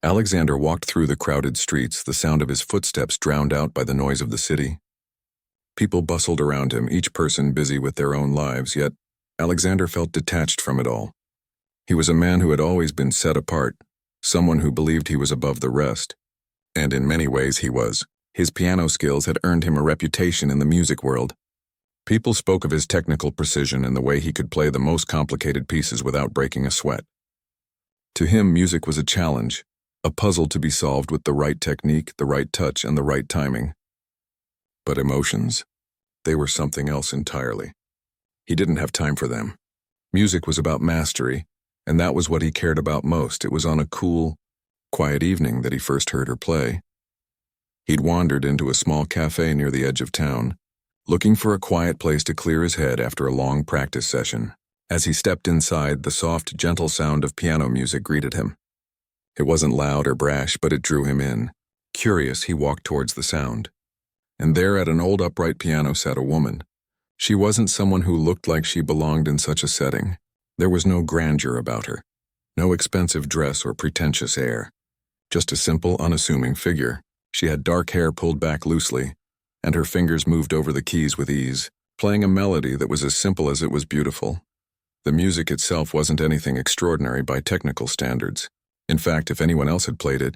Alexander walked through the crowded streets, the sound of his footsteps drowned out by the noise of the city. People bustled around him, each person busy with their own lives, yet Alexander felt detached from it all. He was a man who had always been set apart, someone who believed he was above the rest. And in many ways he was. His piano skills had earned him a reputation in the music world. People spoke of his technical precision and the way he could play the most complicated pieces without breaking a sweat. To him, music was a challenge, a puzzle to be solved with the right technique, the right touch, and the right timing. But emotions? They were something else entirely. He didn't have time for them. Music was about mastery, and that was what he cared about most. It was on a cool, quiet evening that he first heard her play. He'd wandered into a small cafe near the edge of town, looking for a quiet place to clear his head after a long practice session. As he stepped inside, the soft, gentle sound of piano music greeted him. It wasn't loud or brash, but it drew him in. Curious, he walked towards the sound. And there at an old upright piano sat a woman. She wasn't someone who looked like she belonged in such a setting. There was no grandeur about her, no expensive dress or pretentious air. Just a simple, unassuming figure. She had dark hair pulled back loosely, and her fingers moved over the keys with ease, playing a melody that was as simple as it was beautiful. The music itself wasn't anything extraordinary by technical standards. In fact, if anyone else had played it,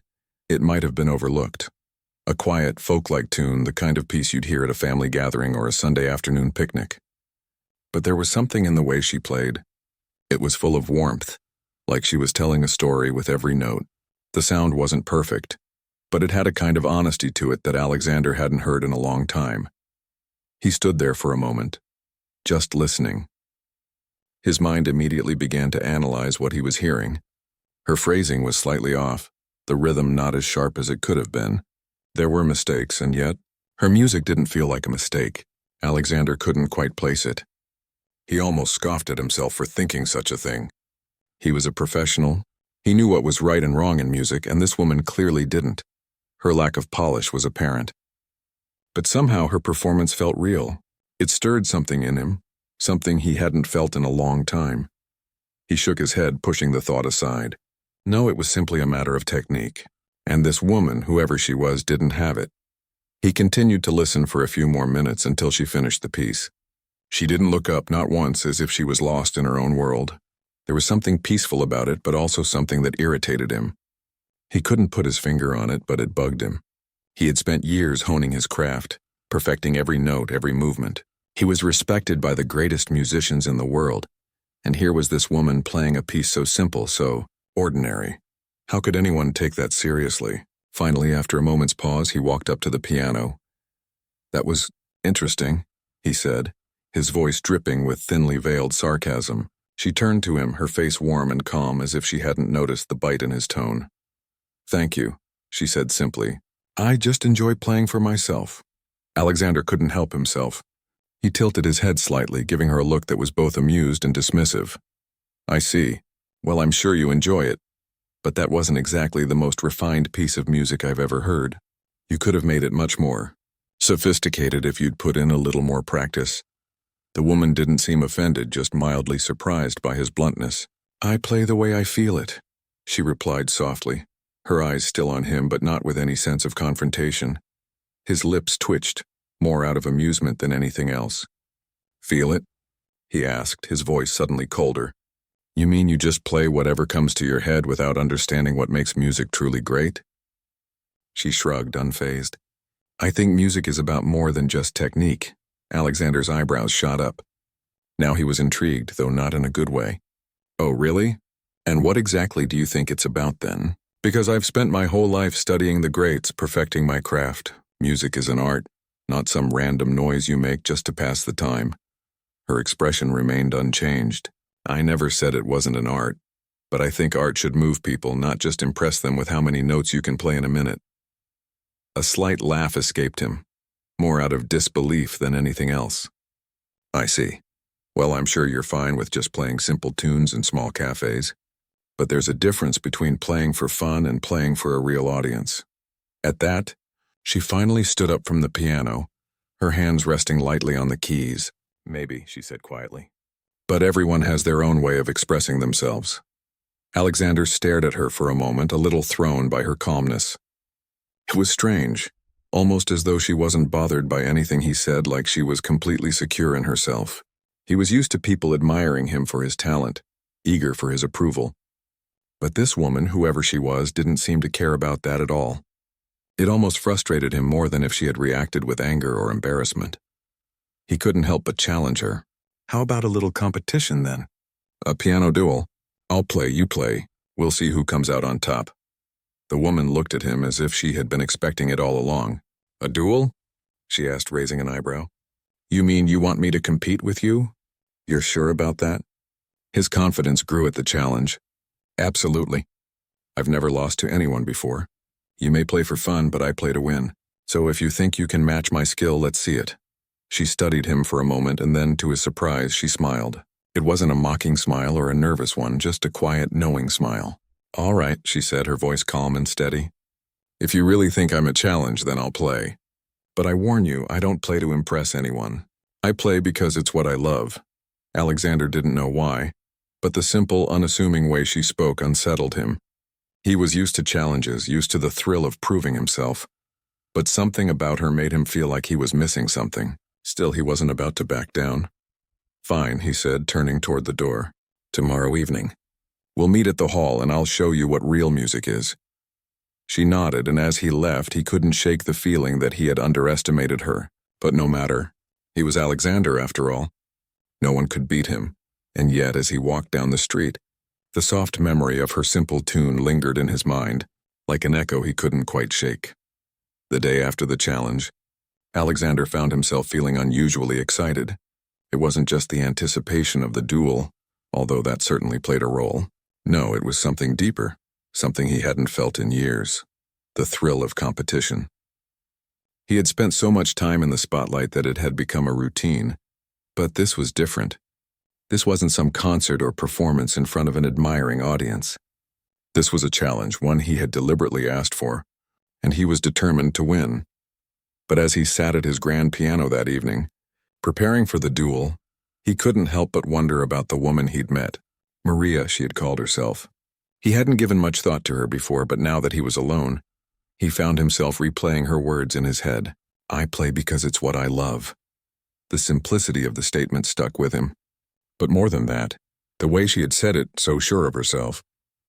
it might have been overlooked. A quiet, folk-like tune, the kind of piece you'd hear at a family gathering or a Sunday afternoon picnic. But there was something in the way she played. It was full of warmth, like she was telling a story with every note. The sound wasn't perfect, but it had a kind of honesty to it that Alexander hadn't heard in a long time. He stood there for a moment, just listening. His mind immediately began to analyze what he was hearing. Her phrasing was slightly off, the rhythm not as sharp as it could have been. There were mistakes, and yet, her music didn't feel like a mistake. Alexander couldn't quite place it. He almost scoffed at himself for thinking such a thing. He was a professional. He knew what was right and wrong in music, and this woman clearly didn't. Her lack of polish was apparent. But somehow her performance felt real. It stirred something in him, something he hadn't felt in a long time. He shook his head, pushing the thought aside. No, it was simply a matter of technique. And this woman, whoever she was, didn't have it. He continued to listen for a few more minutes until she finished the piece. She didn't look up, not once, as if she was lost in her own world. There was something peaceful about it, but also something that irritated him. He couldn't put his finger on it, but it bugged him. He had spent years honing his craft, perfecting every note, every movement. He was respected by the greatest musicians in the world, and here was this woman playing a piece so simple, so ordinary. How could anyone take that seriously? Finally, after a moment's pause, he walked up to the piano. "That was interesting," he said, his voice dripping with thinly veiled sarcasm. She turned to him, her face warm and calm, as if she hadn't noticed the bite in his tone. "Thank you," she said simply. "I just enjoy playing for myself." Alexander couldn't help himself. He tilted his head slightly, giving her a look that was both amused and dismissive. "I see. Well, I'm sure you enjoy it. But that wasn't exactly the most refined piece of music I've ever heard. You could have made it much more sophisticated if you'd put in a little more practice." The woman didn't seem offended, just mildly surprised by his bluntness. "I play the way I feel it," she replied softly, her eyes still on him but not with any sense of confrontation. His lips twitched, more out of amusement than anything else. "Feel it?" he asked, his voice suddenly colder. "You mean you just play whatever comes to your head without understanding what makes music truly great?" She shrugged, unfazed. "I think music is about more than just technique." Alexander's eyebrows shot up. Now he was intrigued, though not in a good way. "Oh, really? And what exactly do you think it's about then?" "Because I've spent my whole life studying the greats, perfecting my craft. Music is an art, not some random noise you make just to pass the time." Her expression remained unchanged. "I never said it wasn't an art, but I think art should move people, not just impress them with how many notes you can play in a minute." A slight laugh escaped him, more out of disbelief than anything else. "I see. Well, I'm sure you're fine with just playing simple tunes in small cafes. But there's a difference between playing for fun and playing for a real audience." At that, she finally stood up from the piano, her hands resting lightly on the keys. "Maybe," she said quietly. "But everyone has their own way of expressing themselves. Alexander stared at her for a moment, a little thrown by her calmness. It was strange, almost as though she wasn't bothered by anything he said, like she was completely secure in herself. He was used to people admiring him for his talent, eager for his approval. But this woman, whoever she was, didn't seem to care about that at all. It almost frustrated him more than if she had reacted with anger or embarrassment. He couldn't help but challenge her. How about a little competition then? A piano duel. I'll play, you play. We'll see who comes out on top. The woman looked at him as if she had been expecting it all along. A duel? She asked, raising an eyebrow. You mean you want me to compete with you? You're sure about that? His confidence grew at the challenge. Absolutely. I've never lost to anyone before. You may play for fun, but I play to win. So if you think you can match my skill, let's see it. She studied him for a moment, and then, to his surprise, she smiled. It wasn't a mocking smile or a nervous one, just a quiet, knowing smile. All right, she said, her voice calm and steady. If you really think I'm a challenge, then I'll play. But I warn you, I don't play to impress anyone. I play because it's what I love. Alexander didn't know why, but the simple, unassuming way she spoke unsettled him. He was used to challenges, used to the thrill of proving himself. But something about her made him feel like he was missing something. Still, he wasn't about to back down. Fine, he said, turning toward the door. Tomorrow evening. We'll meet at the hall and I'll show you what real music is. She nodded, and as he left, he couldn't shake the feeling that he had underestimated her. But no matter. He was Alexander, after all. No one could beat him. And yet, as he walked down the street, the soft memory of her simple tune lingered in his mind, like an echo he couldn't quite shake. The day after the challenge, Alexander found himself feeling unusually excited. It wasn't just the anticipation of the duel, although that certainly played a role. No, it was something deeper, something he hadn't felt in years. The thrill of competition. He had spent so much time in the spotlight that it had become a routine. But this was different. This wasn't some concert or performance in front of an admiring audience. This was a challenge, one he had deliberately asked for, and he was determined to win. But as he sat at his grand piano that evening, preparing for the duel, he couldn't help but wonder about the woman he'd met. Maria, she had called herself. He hadn't given much thought to her before, but now that he was alone, he found himself replaying her words in his head. I play because it's what I love. The simplicity of the statement stuck with him. But more than that, the way she had said it, so sure of herself,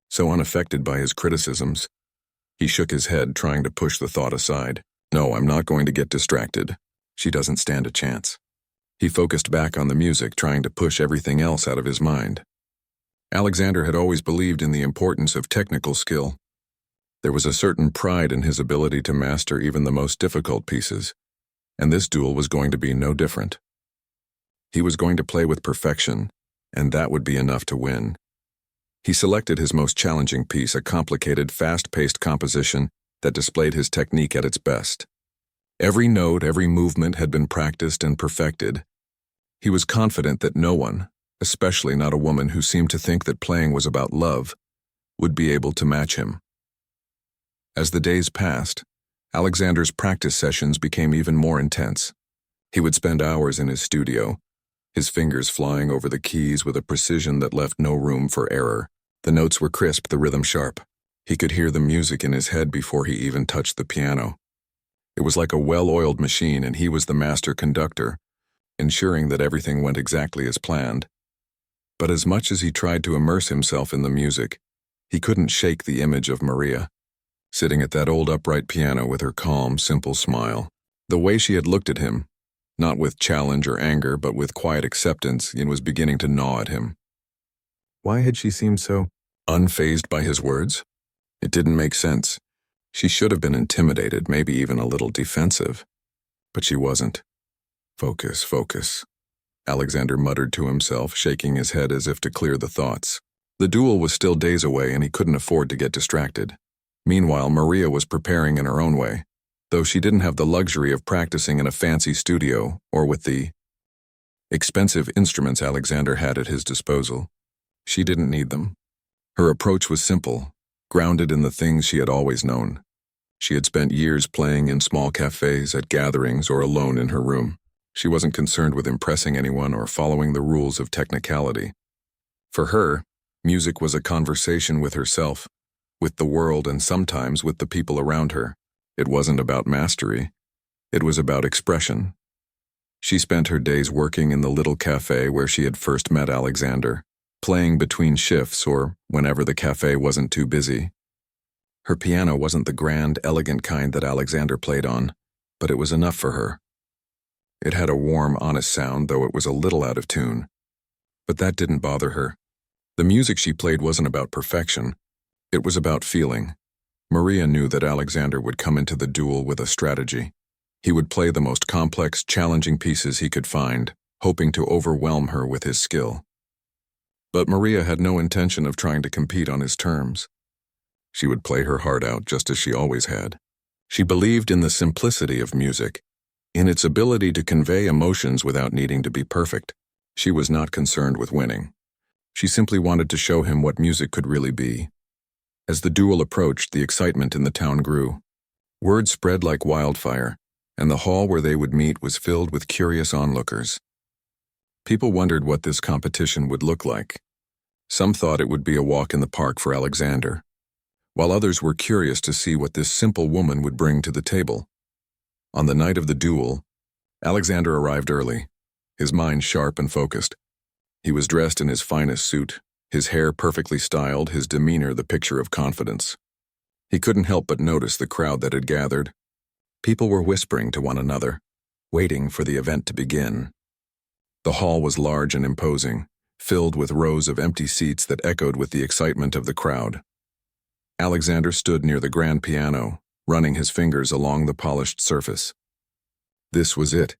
so unaffected by his criticisms. He shook his head, trying to push the thought aside. No, I'm not going to get distracted. She doesn't stand a chance. He focused back on the music, trying to push everything else out of his mind. Alexander had always believed in the importance of technical skill. There was a certain pride in his ability to master even the most difficult pieces, and this duel was going to be no different. He was going to play with perfection, and that would be enough to win. He selected his most challenging piece, a complicated, fast-paced composition that displayed his technique at its best. Every note, every movement had been practiced and perfected. He was confident that no one, especially not a woman who seemed to think that playing was about love, would be able to match him. As the days passed, Alexander's practice sessions became even more intense. He would spend hours in his studio, his fingers flying over the keys with a precision that left no room for error. The notes were crisp, the rhythm sharp. He could hear the music in his head before he even touched the piano. It was like a well-oiled machine, and he was the master conductor, ensuring that everything went exactly as planned. But as much as he tried to immerse himself in the music, he couldn't shake the image of Maria, sitting at that old upright piano with her calm, simple smile. The way she had looked at him, not with challenge or anger, but with quiet acceptance, and was beginning to gnaw at him. Why had she seemed so unfazed by his words? It didn't make sense. She should have been intimidated, maybe even a little defensive. But she wasn't. Focus, focus. Alexander muttered to himself, shaking his head as if to clear the thoughts. The duel was still days away, and he couldn't afford to get distracted. Meanwhile, Maria was preparing in her own way, though she didn't have the luxury of practicing in a fancy studio or with the expensive instruments Alexander had at his disposal. She didn't need them. Her approach was simple, grounded in the things she had always known. She had spent years playing in small cafes, at gatherings, or alone in her room. She wasn't concerned with impressing anyone or following the rules of technicality. For her, Music was a conversation with herself, with the world, and sometimes with the people around her. It wasn't about mastery. It was about expression. She spent her days working in the little cafe where she had first met Alexander, playing between shifts or whenever the cafe wasn't too busy. Her piano wasn't the grand, elegant kind that Alexander played on, but it was enough for her. It had a warm, honest sound, though it was a little out of tune. But that didn't bother her. The music she played wasn't about perfection. It was about feeling. Maria knew that Alexander would come into the duel with a strategy. He would play the most complex, challenging pieces he could find, hoping to overwhelm her with his skill. But Maria had no intention of trying to compete on his terms. She would play her heart out just as she always had. She believed in the simplicity of music, in its ability to convey emotions without needing to be perfect. She was not concerned with winning. She simply wanted to show him what music could really be. As the duel approached, the excitement in the town grew. Word spread like wildfire, and the hall where they would meet was filled with curious onlookers. People wondered what this competition would look like. Some thought it would be a walk in the park for Alexander, while others were curious to see what this simple woman would bring to the table. On the night of the duel, Alexander arrived early, his mind sharp and focused. He was dressed in his finest suit, his hair perfectly styled, his demeanor the picture of confidence. He couldn't help but notice the crowd that had gathered. People were whispering to one another, waiting for the event to begin. The hall was large and imposing, filled with rows of empty seats that echoed with the excitement of the crowd. Alexander stood near the grand piano, running his fingers along the polished surface. This was it,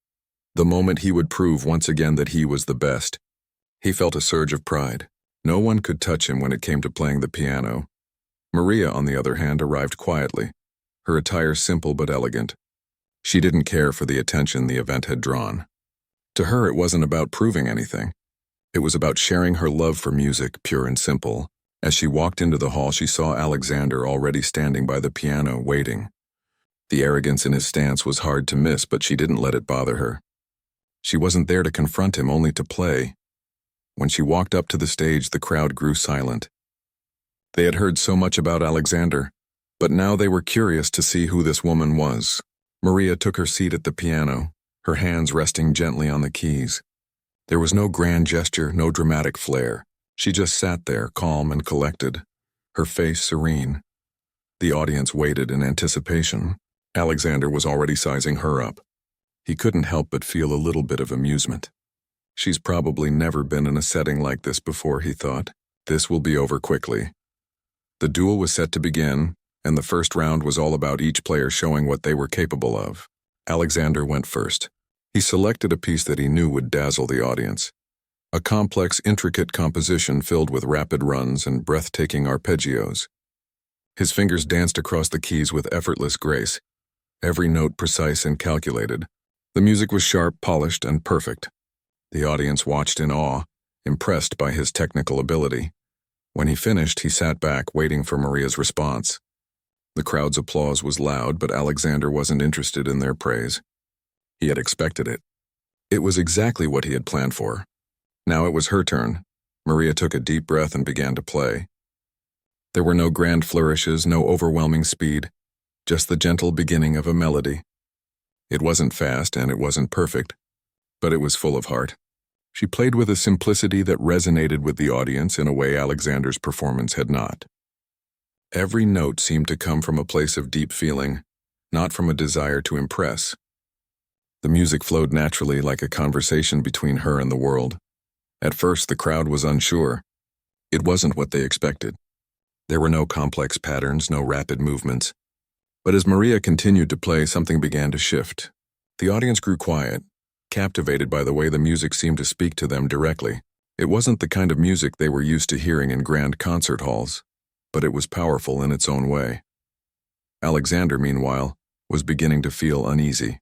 the moment he would prove once again that he was the best. He felt a surge of pride. No one could touch him when it came to playing the piano. Maria, on the other hand, arrived quietly, her attire simple but elegant. She didn't care for the attention the event had drawn. To her, it wasn't about proving anything. It was about sharing her love for music, pure and simple. As she walked into the hall, she saw Alexander already standing by the piano, waiting. The arrogance in his stance was hard to miss, but she didn't let it bother her. She wasn't there to confront him, only to play. When she walked up to the stage, the crowd grew silent. They had heard so much about Alexander, but now they were curious to see who this woman was. Maria took her seat at the piano, her hands resting gently on the keys. There was no grand gesture, no dramatic flair. She just sat there, calm and collected, her face serene. The audience waited in anticipation. Alexander was already sizing her up. He couldn't help but feel a little bit of amusement. She's probably never been in a setting like this before, he thought. This will be over quickly. The duel was set to begin, and the first round was all about each player showing what they were capable of. Alexander went first. He selected a piece that he knew would dazzle the audience. A complex, intricate composition filled with rapid runs and breathtaking arpeggios. His fingers danced across the keys with effortless grace, every note precise and calculated. The music was sharp, polished, and perfect. The audience watched in awe, impressed by his technical ability. When he finished, he sat back, waiting for Maria's response. The crowd's applause was loud, but Alexander wasn't interested in their praise. He had expected it. It was exactly what he had planned for. Now it was her turn. Maria took a deep breath and began to play. There were no grand flourishes, no overwhelming speed, just the gentle beginning of a melody. It wasn't fast and it wasn't perfect, but it was full of heart. She played with a simplicity that resonated with the audience in a way Alexander's performance had not. Every note seemed to come from a place of deep feeling, not from a desire to impress. The music flowed naturally, like a conversation between her and the world. At first, the crowd was unsure. It wasn't what they expected. There were no complex patterns, no rapid movements. But as Maria continued to play, something began to shift. The audience grew quiet, captivated by the way the music seemed to speak to them directly. It wasn't the kind of music they were used to hearing in grand concert halls, but it was powerful in its own way. Alexander, meanwhile, was beginning to feel uneasy.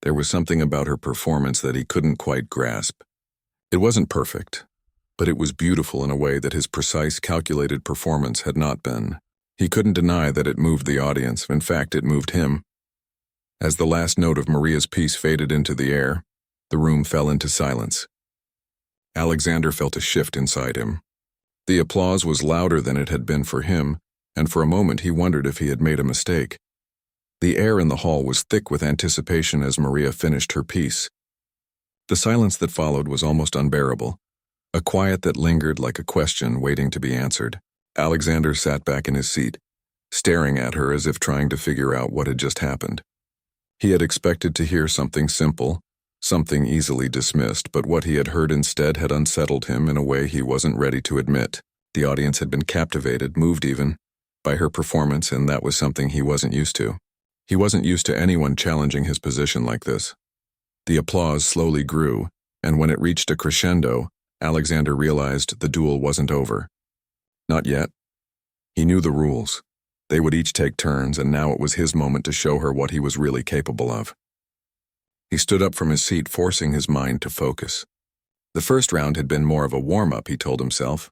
There was something about her performance that he couldn't quite grasp. It wasn't perfect, but it was beautiful in a way that his precise, calculated performance had not been. He couldn't deny that it moved the audience. In fact, it moved him. As the last note of Maria's piece faded into the air, the room fell into silence. Alexander felt a shift inside him. The applause was louder than it had been for him, and for a moment he wondered if he had made a mistake. The air in the hall was thick with anticipation as Maria finished her piece. The silence that followed was almost unbearable, a quiet that lingered like a question waiting to be answered. Alexander sat back in his seat, staring at her as if trying to figure out what had just happened. He had expected to hear something simple, something easily dismissed, but what he had heard instead had unsettled him in a way he wasn't ready to admit. The audience had been captivated, moved even, by her performance, and that was something he wasn't used to. He wasn't used to anyone challenging his position like this. The applause slowly grew, and when it reached a crescendo, Alexander realized the duel wasn't over. Not yet. He knew the rules. They would each take turns, and now it was his moment to show her what he was really capable of. He stood up from his seat, forcing his mind to focus. The first round had been more of a warm-up, he told himself.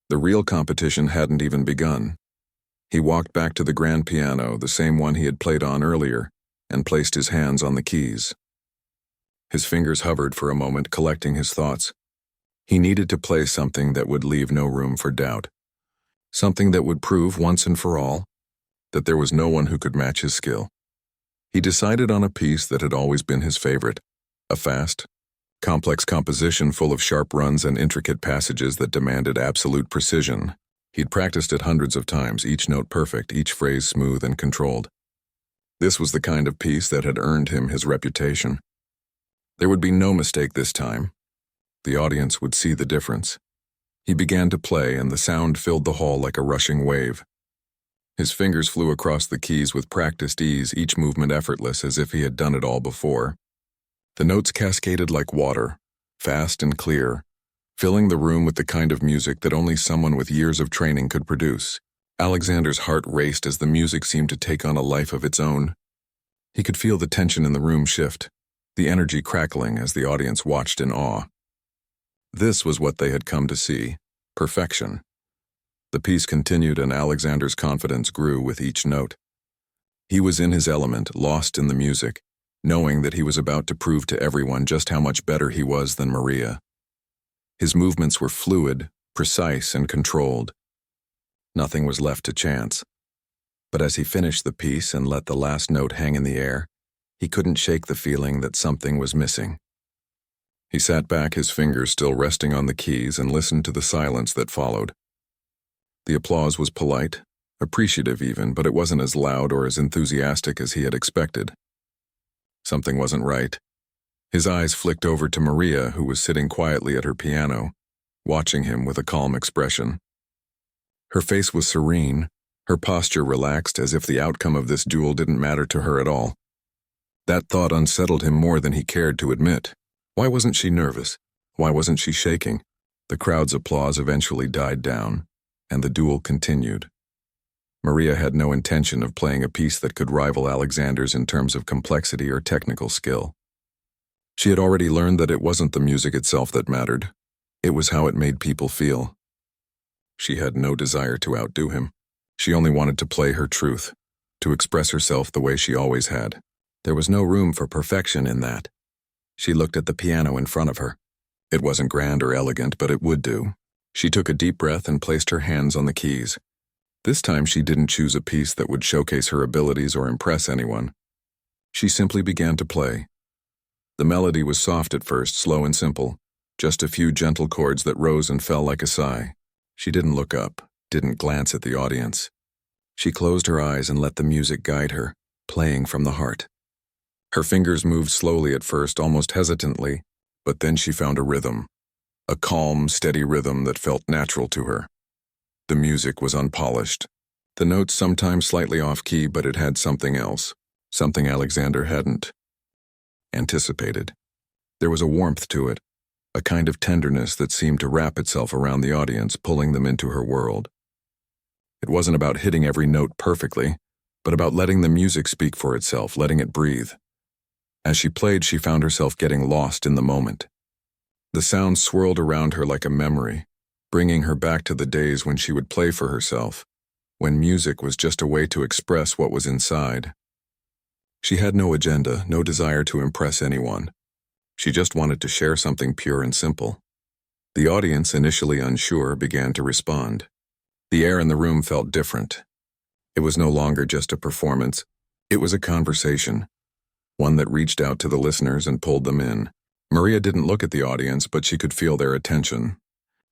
The real competition hadn't even begun. He walked back to the grand piano, the same one he had played on earlier, and placed his hands on the keys. His fingers hovered for a moment, collecting his thoughts. He needed to play something that would leave no room for doubt. Something that would prove once and for all that there was no one who could match his skill. He decided on a piece that had always been his favorite, a fast, complex composition full of sharp runs and intricate passages that demanded absolute precision. He'd practiced it hundreds of times, each note perfect, each phrase smooth and controlled. This was the kind of piece that had earned him his reputation. There would be no mistake this time. The audience would see the difference. He began to play, and the sound filled the hall like a rushing wave. His fingers flew across the keys with practiced ease, each movement effortless as if he had done it all before. The notes cascaded like water, fast and clear, filling the room with the kind of music that only someone with years of training could produce. Alexander's heart raced as the music seemed to take on a life of its own. He could feel the tension in the room shift, the energy crackling as the audience watched in awe. This was what they had come to see, perfection. The piece continued, and Alexander's confidence grew with each note. He was in his element, lost in the music, knowing that he was about to prove to everyone just how much better he was than Maria. His movements were fluid, precise, and controlled. Nothing was left to chance. But as he finished the piece and let the last note hang in the air, he couldn't shake the feeling that something was missing. He sat back, his fingers still resting on the keys, and listened to the silence that followed. The applause was polite, appreciative even, but it wasn't as loud or as enthusiastic as he had expected. Something wasn't right. His eyes flicked over to Maria, who was sitting quietly at her piano, watching him with a calm expression. Her face was serene, her posture relaxed, as if the outcome of this duel didn't matter to her at all. That thought unsettled him more than he cared to admit. Why wasn't she nervous? Why wasn't she shaking? The crowd's applause eventually died down, and the duel continued. Maria had no intention of playing a piece that could rival Alexander's in terms of complexity or technical skill. She had already learned that it wasn't the music itself that mattered. It was how it made people feel. She had no desire to outdo him. She only wanted to play her truth, to express herself the way she always had. There was no room for perfection in that. She looked at the piano in front of her. It wasn't grand or elegant, but it would do. She took a deep breath and placed her hands on the keys. This time she didn't choose a piece that would showcase her abilities or impress anyone. She simply began to play. The melody was soft at first, slow and simple, just a few gentle chords that rose and fell like a sigh. She didn't look up, didn't glance at the audience. She closed her eyes and let the music guide her, playing from the heart. Her fingers moved slowly at first, almost hesitantly, but then she found a rhythm, a calm, steady rhythm that felt natural to her. The music was unpolished. The notes sometimes slightly off-key, but it had something else, something Alexander hadn't anticipated. There was a warmth to it, a kind of tenderness that seemed to wrap itself around the audience, pulling them into her world. It wasn't about hitting every note perfectly, but about letting the music speak for itself, letting it breathe. As she played, she found herself getting lost in the moment. The sound swirled around her like a memory, bringing her back to the days when she would play for herself, when music was just a way to express what was inside. She had no agenda, no desire to impress anyone. She just wanted to share something pure and simple. The audience, initially unsure, began to respond. The air in the room felt different. It was no longer just a performance. It was a conversation, one that reached out to the listeners and pulled them in. Maria didn't look at the audience, but she could feel their attention.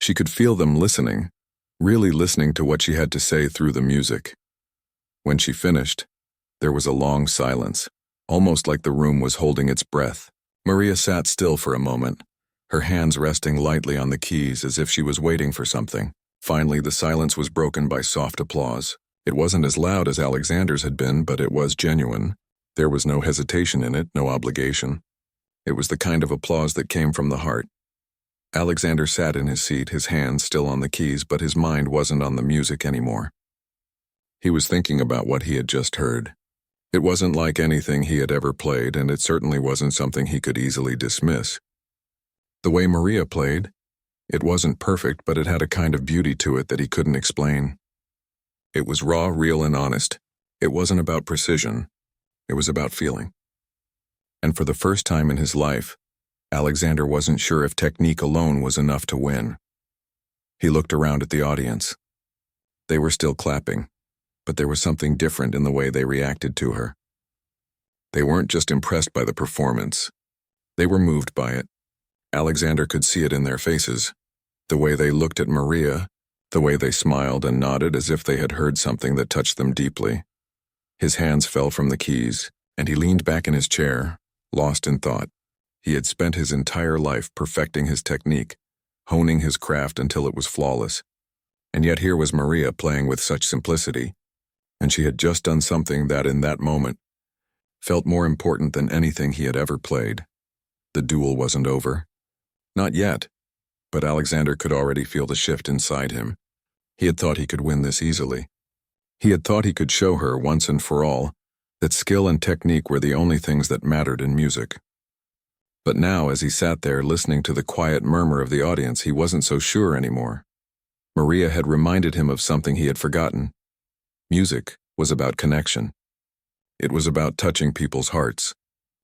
She could feel them listening, really listening to what she had to say through the music. When she finished, there was a long silence, almost like the room was holding its breath. Maria sat still for a moment, her hands resting lightly on the keys as if she was waiting for something. Finally, the silence was broken by soft applause. It wasn't as loud as Alexander's had been, but it was genuine. There was no hesitation in it, no obligation. It was the kind of applause that came from the heart. Alexander sat in his seat, his hands still on the keys, but his mind wasn't on the music anymore. He was thinking about what he had just heard. It wasn't like anything he had ever played, and it certainly wasn't something he could easily dismiss. The way Maria played, it wasn't perfect, but it had a kind of beauty to it that he couldn't explain. It was raw, real, and honest. It wasn't about precision. It was about feeling. And for the first time in his life, Alexander wasn't sure if technique alone was enough to win. He looked around at the audience. They were still clapping, but there was something different in the way they reacted to her. They weren't just impressed by the performance. They were moved by it. Alexander could see it in their faces, the way they looked at Maria, the way they smiled and nodded as if they had heard something that touched them deeply. His hands fell from the keys, and he leaned back in his chair, lost in thought. He had spent his entire life perfecting his technique, honing his craft until it was flawless. And yet here was Maria playing with such simplicity, and she had just done something that, in that moment, felt more important than anything he had ever played. The duel wasn't over. Not yet, but Alexander could already feel the shift inside him. He had thought he could win this easily. He had thought he could show her, once and for all, that skill and technique were the only things that mattered in music. But now, as he sat there listening to the quiet murmur of the audience, he wasn't so sure anymore. Maria had reminded him of something he had forgotten. Music was about connection. It was about touching people's hearts,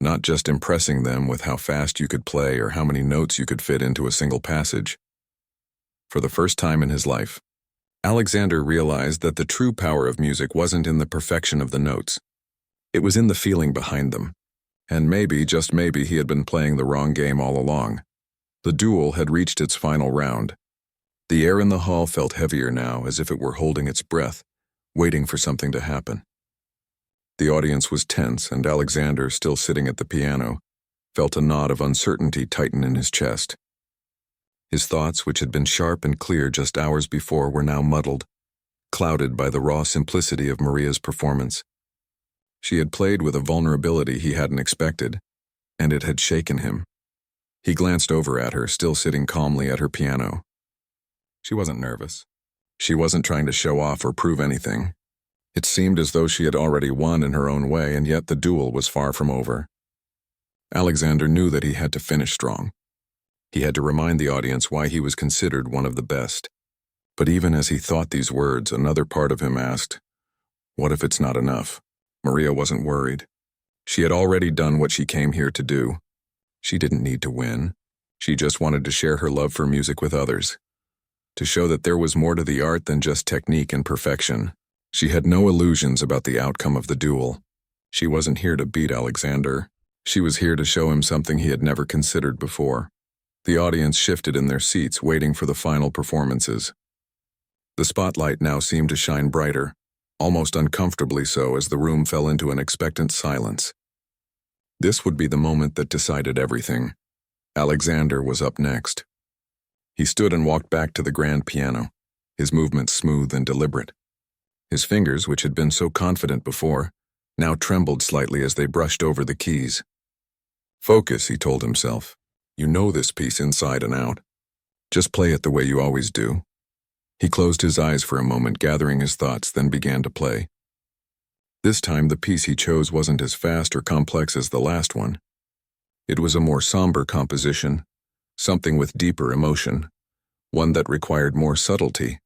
not just impressing them with how fast you could play or how many notes you could fit into a single passage. For the first time in his life, Alexander realized that the true power of music wasn't in the perfection of the notes. It was in the feeling behind them. And maybe, just maybe, he had been playing the wrong game all along. The duel had reached its final round. The air in the hall felt heavier now, as if it were holding its breath, waiting for something to happen. The audience was tense, and Alexander, still sitting at the piano, felt a knot of uncertainty tighten in his chest. His thoughts, which had been sharp and clear just hours before, were now muddled, clouded by the raw simplicity of Maria's performance. She had played with a vulnerability he hadn't expected, and it had shaken him. He glanced over at her, still sitting calmly at her piano. She wasn't nervous. She wasn't trying to show off or prove anything. It seemed as though she had already won in her own way, and yet the duel was far from over. Alexander knew that he had to finish strong. He had to remind the audience why he was considered one of the best. But even as he thought these words, another part of him asked, what if it's not enough? Maria wasn't worried. She had already done what she came here to do. She didn't need to win. She just wanted to share her love for music with others, to show that there was more to the art than just technique and perfection. She had no illusions about the outcome of the duel. She wasn't here to beat Alexander. She was here to show him something he had never considered before. The audience shifted in their seats, waiting for the final performances. The spotlight now seemed to shine brighter, almost uncomfortably so, as the room fell into an expectant silence. This would be the moment that decided everything. Alexander was up next. He stood and walked back to the grand piano, his movements smooth and deliberate. His fingers, which had been so confident before, now trembled slightly as they brushed over the keys. Focus, he told himself. You know this piece inside and out. Just play it the way you always do. He closed his eyes for a moment, gathering his thoughts, then began to play. This time, the piece he chose wasn't as fast or complex as the last one. It was a more somber composition, something with deeper emotion, one that required more subtlety.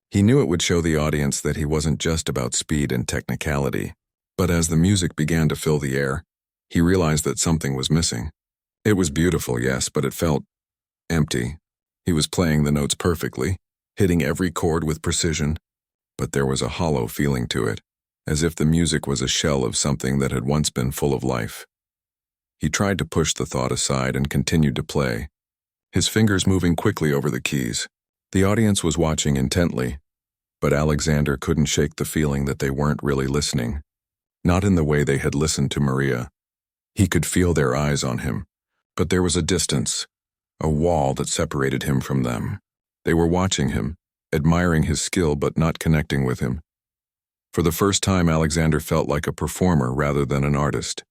He knew it would show the audience that he wasn't just about speed and technicality, but as the music began to fill the air, he realized that something was missing. It was beautiful, yes, but it felt empty. He was playing the notes perfectly, hitting every chord with precision, but there was a hollow feeling to it, as if the music was a shell of something that had once been full of life. He tried to push the thought aside and continued to play, his fingers moving quickly over the keys. The audience was watching intently, but Alexander couldn't shake the feeling that they weren't really listening, not in the way they had listened to Maria. He could feel their eyes on him, but there was a distance, a wall that separated him from them. They were watching him, admiring his skill but not connecting with him. For the first time, Alexander felt like a performer rather than an artist.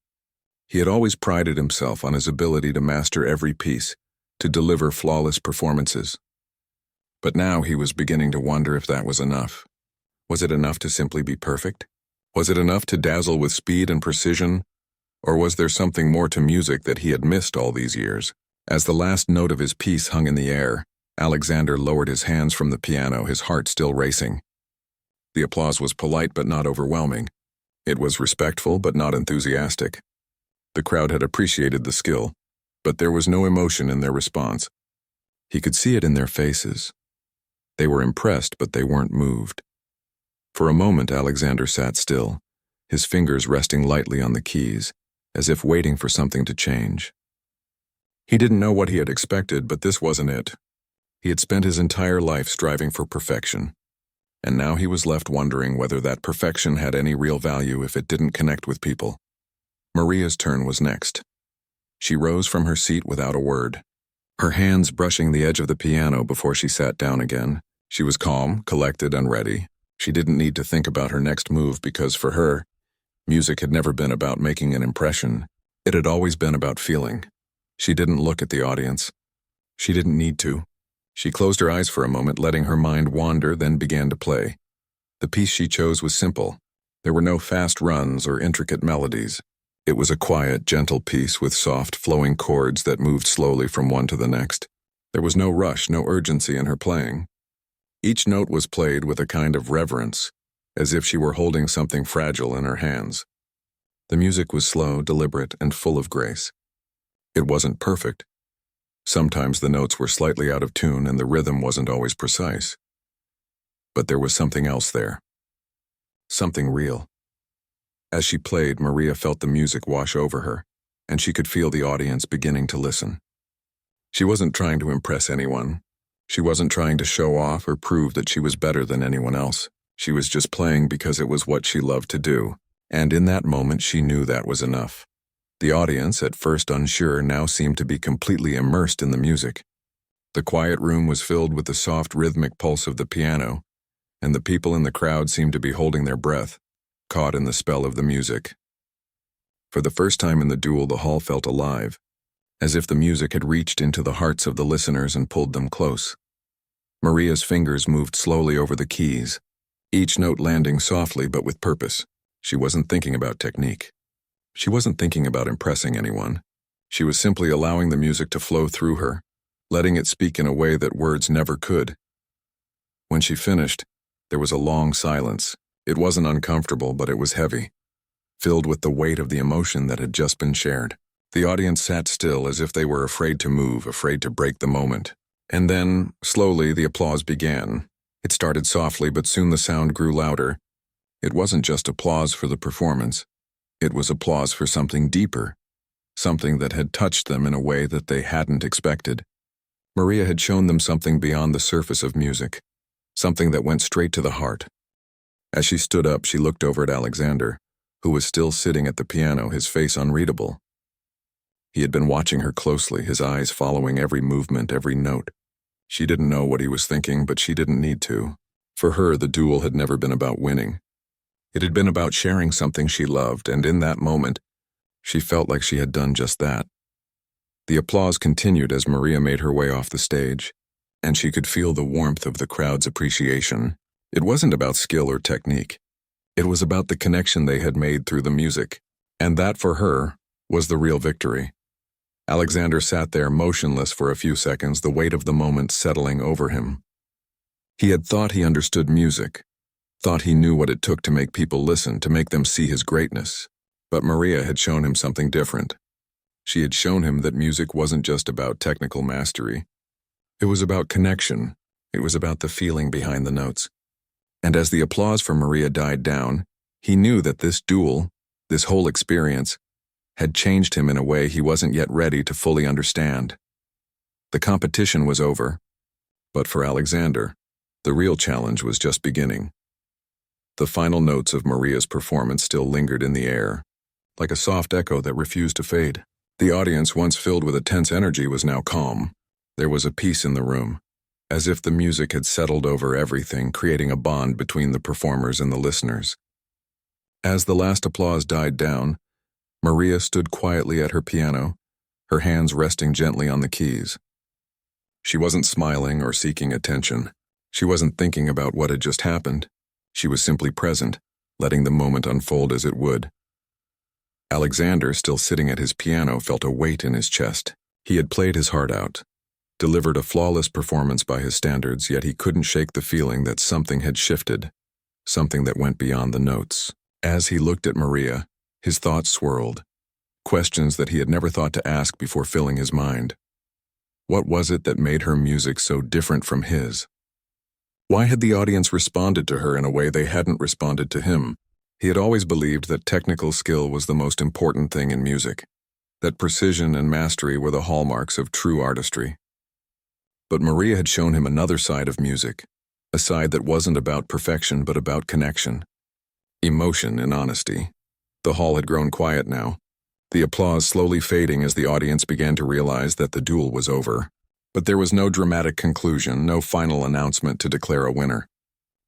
He had always prided himself on his ability to master every piece, to deliver flawless performances. But now he was beginning to wonder if that was enough. Was it enough to simply be perfect? Was it enough to dazzle with speed and precision? Or was there something more to music that he had missed all these years? As the last note of his piece hung in the air, Alexander lowered his hands from the piano, his heart still racing. The applause was polite but not overwhelming. It was respectful but not enthusiastic. The crowd had appreciated the skill, but there was no emotion in their response. He could see it in their faces. They were impressed, but they weren't moved. For a moment, Alexander sat still, his fingers resting lightly on the keys, as if waiting for something to change. He didn't know what he had expected, but this wasn't it. He had spent his entire life striving for perfection, and now he was left wondering whether that perfection had any real value if it didn't connect with people. Maria's turn was next. She rose from her seat without a word, her hands brushing the edge of the piano before she sat down again. She was calm, collected, and ready. She didn't need to think about her next move because for her, music had never been about making an impression. It had always been about feeling. She didn't look at the audience. She didn't need to. She closed her eyes for a moment, letting her mind wander, then began to play. The piece she chose was simple. There were no fast runs or intricate melodies. It was a quiet, gentle piece with soft, flowing chords that moved slowly from one to the next. There was no rush, no urgency in her playing. Each note was played with a kind of reverence, as if she were holding something fragile in her hands. The music was slow, deliberate, and full of grace. It wasn't perfect. Sometimes the notes were slightly out of tune and the rhythm wasn't always precise. But there was something else there. Something real. As she played, Maria felt the music wash over her, and she could feel the audience beginning to listen. She wasn't trying to impress anyone. She wasn't trying to show off or prove that she was better than anyone else. She was just playing because it was what she loved to do, and in that moment she knew that was enough. The audience, at first unsure, now seemed to be completely immersed in the music. The quiet room was filled with the soft rhythmic pulse of the piano, and the people in the crowd seemed to be holding their breath, caught in the spell of the music. For the first time in the duel, the hall felt alive, as if the music had reached into the hearts of the listeners and pulled them close. Maria's fingers moved slowly over the keys, each note landing softly but with purpose. She wasn't thinking about technique. She wasn't thinking about impressing anyone. She was simply allowing the music to flow through her, letting it speak in a way that words never could. When she finished, there was a long silence. It wasn't uncomfortable, but it was heavy, filled with the weight of the emotion that had just been shared. The audience sat still as if they were afraid to move, afraid to break the moment. And then, slowly, the applause began. It started softly, but soon the sound grew louder. It wasn't just applause for the performance. It was applause for something deeper, something that had touched them in a way that they hadn't expected. Maria had shown them something beyond the surface of music, something that went straight to the heart. As she stood up, she looked over at Alexander, who was still sitting at the piano, his face unreadable. He had been watching her closely, his eyes following every movement, every note. She didn't know what he was thinking, but she didn't need to. For her, the duel had never been about winning. It had been about sharing something she loved, and in that moment, she felt like she had done just that. The applause continued as Maria made her way off the stage, and she could feel the warmth of the crowd's appreciation. It wasn't about skill or technique. It was about the connection they had made through the music, and that, for her, was the real victory. Alexander sat there motionless for a few seconds, the weight of the moment settling over him. He had thought he understood music, thought he knew what it took to make people listen, to make them see his greatness. But Maria had shown him something different. She had shown him that music wasn't just about technical mastery. It was about connection. It was about the feeling behind the notes. And as the applause for Maria died down, he knew that this duel, this whole experience, had changed him in a way he wasn't yet ready to fully understand. The competition was over, but for Alexander, the real challenge was just beginning. The final notes of Maria's performance still lingered in the air, like a soft echo that refused to fade. The audience, once filled with a tense energy, was now calm. There was a peace in the room, as if the music had settled over everything, creating a bond between the performers and the listeners. As the last applause died down, Maria stood quietly at her piano, her hands resting gently on the keys. She wasn't smiling or seeking attention. She wasn't thinking about what had just happened. She was simply present, letting the moment unfold as it would. Alexander, still sitting at his piano, felt a weight in his chest. He had played his heart out, delivered a flawless performance by his standards, yet he couldn't shake the feeling that something had shifted, something that went beyond the notes. As he looked at Maria, his thoughts swirled, questions that he had never thought to ask before filling his mind. What was it that made her music so different from his? Why had the audience responded to her in a way they hadn't responded to him? He had always believed that technical skill was the most important thing in music, that precision and mastery were the hallmarks of true artistry. But Maria had shown him another side of music, a side that wasn't about perfection but about connection, emotion and honesty. The hall had grown quiet now, the applause slowly fading as the audience began to realize that the duel was over. But there was no dramatic conclusion, no final announcement to declare a winner.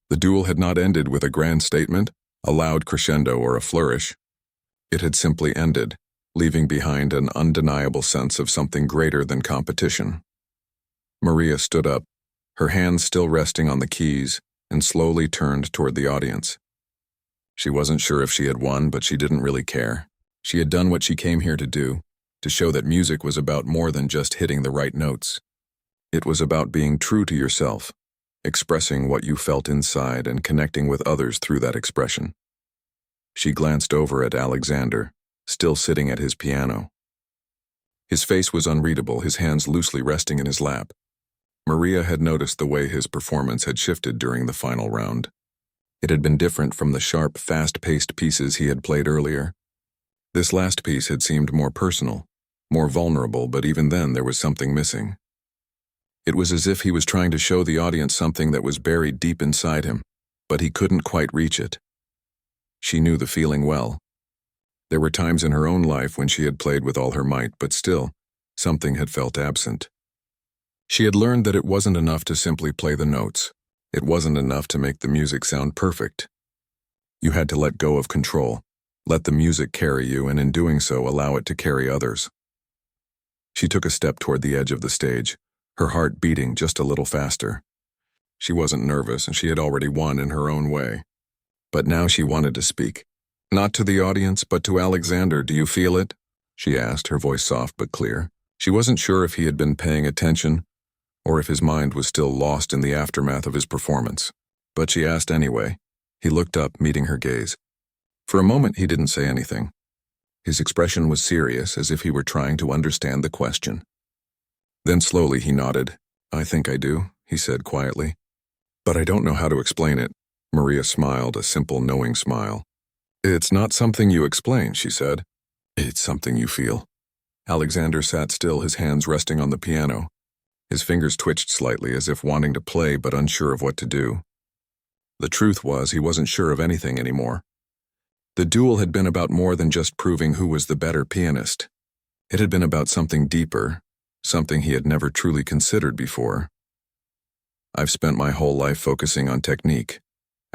The duel had not ended with a grand statement, a loud crescendo, or a flourish. It had simply ended, leaving behind an undeniable sense of something greater than competition. Maria stood up, her hands still resting on the keys, and slowly turned toward the audience. She wasn't sure if she had won, but she didn't really care. She had done what she came here to do, to show that music was about more than just hitting the right notes. It was about being true to yourself, expressing what you felt inside and connecting with others through that expression. She glanced over at Alexander, still sitting at his piano. His face was unreadable, his hands loosely resting in his lap. Maria had noticed the way his performance had shifted during the final round. It had been different from the sharp, fast-paced pieces he had played earlier. This last piece had seemed more personal, more vulnerable, but even then there was something missing. It was as if he was trying to show the audience something that was buried deep inside him, but he couldn't quite reach it. She knew the feeling well. There were times in her own life when she had played with all her might, but still, something had felt absent. She had learned that it wasn't enough to simply play the notes. It wasn't enough to make the music sound perfect. You had to let go of control, let the music carry you, and in doing so, allow it to carry others. She took a step toward the edge of the stage, her heart beating just a little faster. She wasn't nervous, and she had already won in her own way. But now she wanted to speak. Not to the audience, but to Alexander. "Do you feel it?" she asked, her voice soft but clear. She wasn't sure if he had been paying attention, or if his mind was still lost in the aftermath of his performance. But she asked anyway. He looked up, meeting her gaze. For a moment, he didn't say anything. His expression was serious, as if he were trying to understand the question. Then slowly he nodded. "I think I do," he said quietly. "But I don't know how to explain it." Maria smiled, a simple, knowing smile. "It's not something you explain," she said. "It's something you feel." Alexander sat still, his hands resting on the piano. His fingers twitched slightly, as if wanting to play but unsure of what to do. The truth was, he wasn't sure of anything anymore. The duel had been about more than just proving who was the better pianist. It had been about something deeper, something he had never truly considered before. "I've spent my whole life focusing on technique,"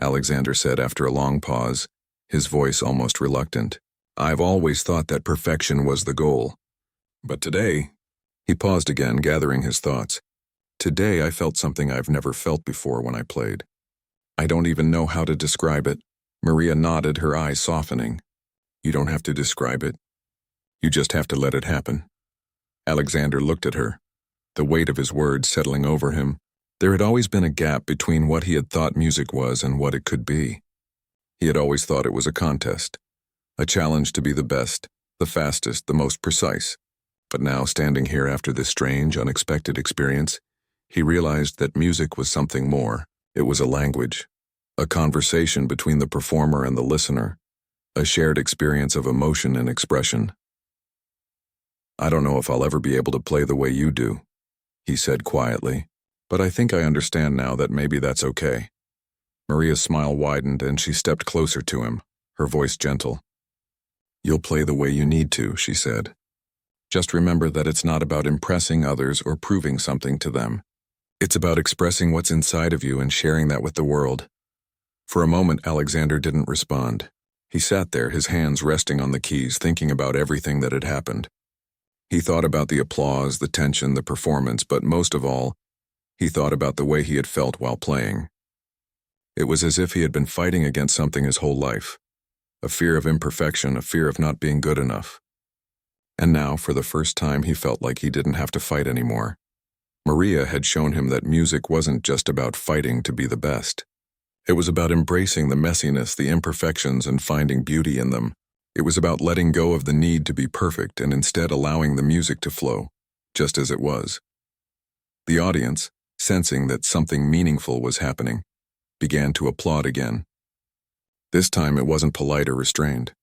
Alexander said after a long pause, his voice almost reluctant. "I've always thought that perfection was the goal. But today," he paused again, gathering his thoughts. "Today I felt something I've never felt before when I played. I don't even know how to describe it." Maria nodded, her eyes softening. "You don't have to describe it. You just have to let it happen." Alexander looked at her, the weight of his words settling over him. There had always been a gap between what he had thought music was and what it could be. He had always thought it was a contest, a challenge to be the best, the fastest, the most precise. But now, standing here after this strange, unexpected experience, He realized that music was something more. It was a language, a conversation between the performer and the listener, a shared experience of emotion and expression. "I don't know if I'll ever be able to play the way you do," he said quietly, "but I think I understand now that maybe that's okay." Maria's smile widened and she stepped closer to him, her voice gentle. "You'll play the way you need to," she said. "Just remember that it's not about impressing others or proving something to them. It's about expressing what's inside of you and sharing that with the world." For a moment, Alexander didn't respond. He sat there, his hands resting on the keys, thinking about everything that had happened. He thought about the applause, the tension, the performance, but most of all, he thought about the way he had felt while playing. It was as if he had been fighting against something his whole life. A fear of imperfection, a fear of not being good enough. And now, for the first time, he felt like he didn't have to fight anymore. Maria had shown him that music wasn't just about fighting to be the best. It was about embracing the messiness, the imperfections, and finding beauty in them. It was about letting go of the need to be perfect and instead allowing the music to flow, just as it was. The audience, sensing that something meaningful was happening, began to applaud again. This time it wasn't polite or restrained.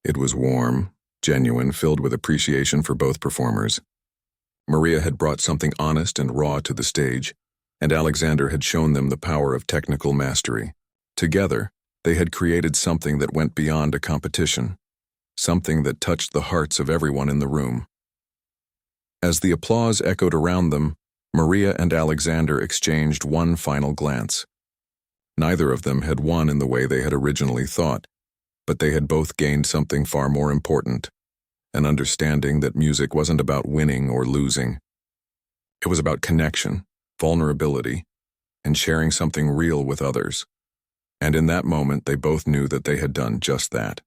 It was warm, genuine, filled with appreciation for both performers. Maria had brought something honest and raw to the stage, and Alexander had shown them the power of technical mastery. Together, they had created something that went beyond a competition, something that touched the hearts of everyone in the room. As the applause echoed around them, Maria and Alexander exchanged one final glance. Neither of them had won in the way they had originally thought, but they had both gained something far more important, an understanding that music wasn't about winning or losing. It was about connection, vulnerability, and sharing something real with others. And in that moment, they both knew that they had done just that.